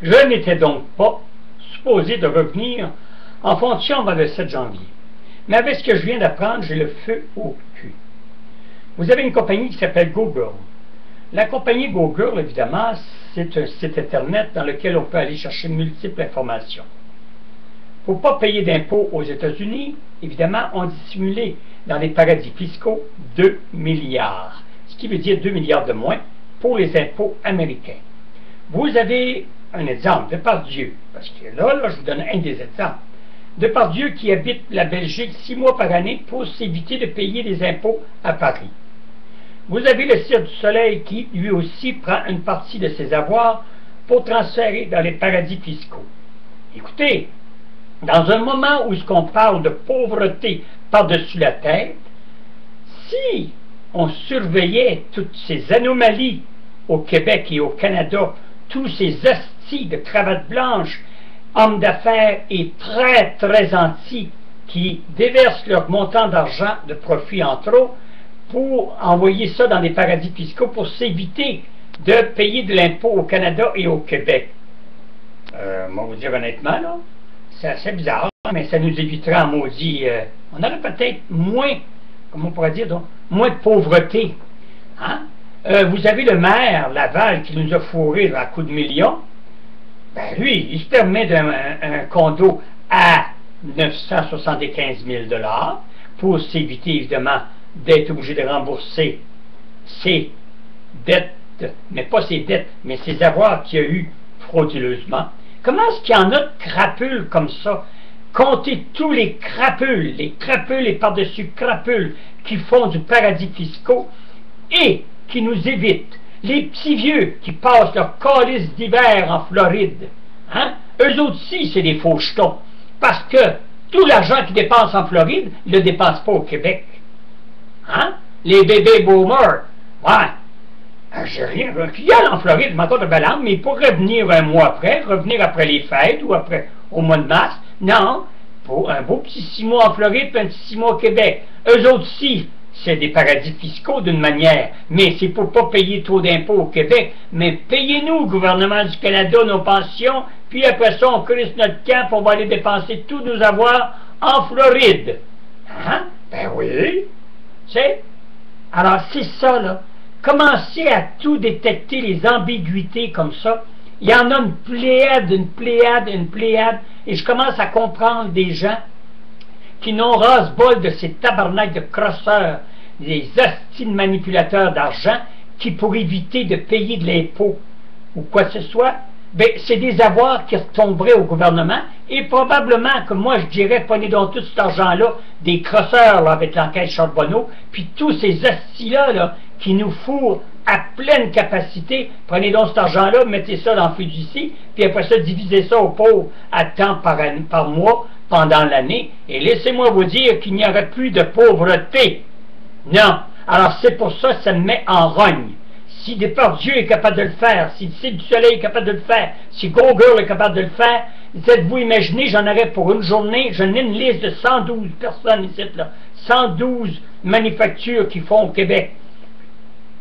Je n'étais donc pas supposé de revenir en fonction avant le 7 janvier. Mais avec ce que je viens d'apprendre, j'ai le feu au cul. Vous avez une compagnie qui s'appelle Google. La compagnie Google, évidemment, c'est un site Internet dans lequel on peut aller chercher multiples informations. Pour ne pas payer d'impôts aux États-Unis, évidemment, on dissimulé dans les paradis fiscaux 2 milliards, ce qui veut dire 2 milliards de moins pour les impôts américains. Vous avez un exemple, Depardieu, parce que là, je vous donne un des exemples. Depardieu qui habite la Belgique 6 mois par année pour s'éviter de payer des impôts à Paris. Vous avez le Cirque du Soleil qui, lui aussi, prend une partie de ses avoirs pour transférer dans les paradis fiscaux. Écoutez, dans un moment où on parle de pauvreté par-dessus la tête, si on surveillait toutes ces anomalies au Québec et au Canada, tous ces hosties de cravates blanches, hommes d'affaires et très, très anti qui déversent leur montant d'argent de profit en trop pour envoyer ça dans des paradis fiscaux pour s'éviter de payer de l'impôt au Canada et au Québec. Moi, vous dire honnêtement, là, c'est assez bizarre, mais ça nous évitera en maudit. On aurait peut-être moins, comment on pourrait dire, donc, moins de pauvreté. Hein? Vous avez le maire Laval qui nous a fourré à coups de millions. Ben lui, il se permet un condo à 975 000 $ pour s'éviter évidemment d'être obligé de rembourser ses dettes, mais pas ses dettes, mais ses avoirs qu'il a eu frauduleusement. Comment est-ce qu'il y en a de crapules comme ça? Comptez tous les crapules et par-dessus crapules qui font du paradis fiscaux et qui nous évitent. Les petits vieux qui passent leur calice d'hiver en Floride, hein? Eux aussi, c'est des faux jetons. Parce que tout l'argent qu'ils dépensent en Floride, ils ne le dépensent pas au Québec. Hein? Les bébés boomers, ouais, j'ai rien. Il y a en Floride, m'entends de Balam, mais il pourrait venir un mois après, revenir après les fêtes ou après au mois de mars. Non, pour un beau petit 6 mois en Floride puis un petit 6 mois au Québec. Eux autres aussi, c'est des paradis fiscaux d'une manière, mais c'est pour ne pas payer trop d'impôts au Québec. Mais payez-nous, gouvernement du Canada, nos pensions, puis après ça, on crisse notre camp, on va aller dépenser tous nos avoirs en Floride. Hein? Ben oui. Tu sais? Alors, c'est ça, là. Commencez à tout détecter les ambiguïtés comme ça. Il y en a une pléiade, et je commence à comprendre des gens qui n'ont ras-bol de ces tabarnaks de crosseurs, des hosties de manipulateurs d'argent, qui pour éviter de payer de l'impôt ou quoi que ce soit, ben, c'est des avoirs qui retomberaient au gouvernement, et probablement que moi je dirais, prenez donc tout cet argent-là, des crosseurs là, avec l'enquête Charbonneau, puis tous ces hosties-là là, qui nous fourrent à pleine capacité, prenez donc cet argent-là, mettez ça dans le fiducie, puis après ça, divisez ça aux pauvres à temps par mois, pendant l'année, et laissez-moi vous dire qu'il n'y aurait plus de pauvreté. Non. Alors c'est pour ça que ça me met en rogne. Si Depardieu est capable de le faire, si le Cirque du Soleil est capable de le faire, si Google est capable de le faire, êtes-vous imaginé, j'en aurais pour une journée, j'en ai une liste de 112 personnes ici, là, 112 manufactures qui font au Québec.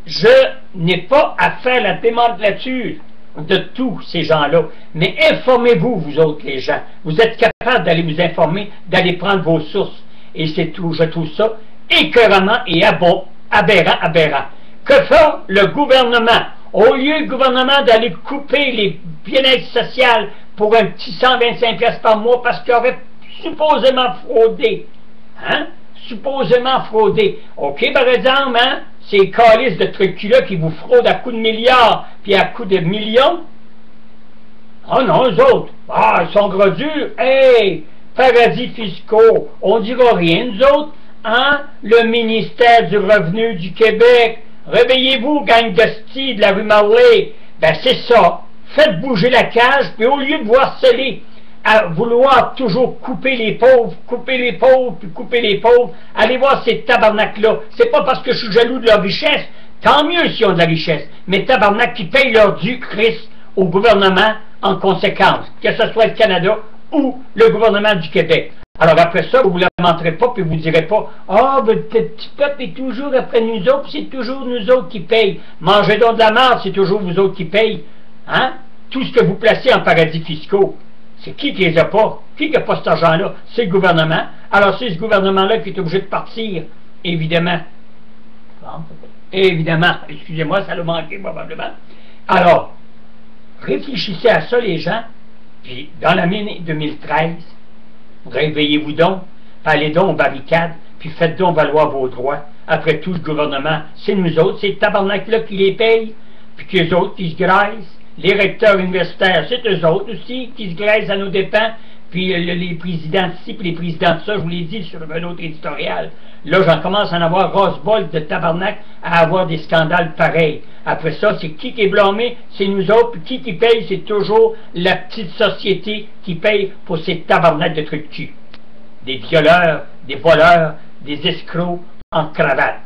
Je n'ai pas à faire la démantelature de tous ces gens-là, mais informez-vous, vous autres les gens. Vous êtes capables d'aller vous informer, d'aller prendre vos sources. Et c'est tout, je trouve ça écœurant et aberrant. Que fait le gouvernement? Au lieu le gouvernement d'aller couper les bien-être social pour un petit 125 $ par mois parce qu'il aurait supposément fraudé. Hein? Supposément fraudé. OK, par exemple, hein? Ces calices de trucs-là qui vous fraudent à coups de milliards puis à coups de millions. Ah non, eux autres. Ah, ils sont gros durs. Hey! Paradis fiscaux. On dira rien, nous autres. Hein? Le ministère du Revenu du Québec. Réveillez-vous, gang d'hosties de la rue Marley. Ben, c'est ça. Faites bouger la cage, puis au lieu de vous harceler à vouloir toujours couper les pauvres, puis couper les pauvres, allez voir ces tabarnaks-là. C'est pas parce que je suis jaloux de leur richesse, tant mieux s'ils ont de la richesse, mais tabarnaks qui payent leur dû, Christ, au gouvernement en conséquence, que ce soit le Canada ou le gouvernement du Québec. Alors après ça, vous ne vous lamenterez pas, puis vous ne direz pas « Ah, ben, le petit peuple est toujours après nous autres, c'est toujours nous autres qui payent. Mangez donc de la merde, c'est toujours vous autres qui payent. » Hein? tout ce que vous placez en paradis fiscaux, c'est qui les a pas? Qui n'a pas cet argent-là? C'est le gouvernement. Alors c'est ce gouvernement-là qui est obligé de partir, évidemment. Évidemment, excusez-moi, ça l'a manqué probablement. Alors, réfléchissez à ça les gens, puis dans l'année 2013, réveillez-vous donc, allez donc aux barricades, puis faites donc valoir vos droits. Après tout, le gouvernement, c'est nous autres, c'est les tabarnak-là qui les payent, puis qu'eux autres qui se graissent. Les recteurs universitaires, c'est eux autres aussi qui se graissent à nos dépens, puis les présidents ici, puis les présidents de ça, je vous l'ai dit sur un autre éditorial. Là, j'en commence à en avoir ras-bol de tabarnak à avoir des scandales pareils. Après ça, c'est qui est blâmé? C'est nous autres, puis qui paye? C'est toujours la petite société qui paye pour ces tabarnaks de trucs de cul. Des violeurs, des voleurs, des escrocs en cravate.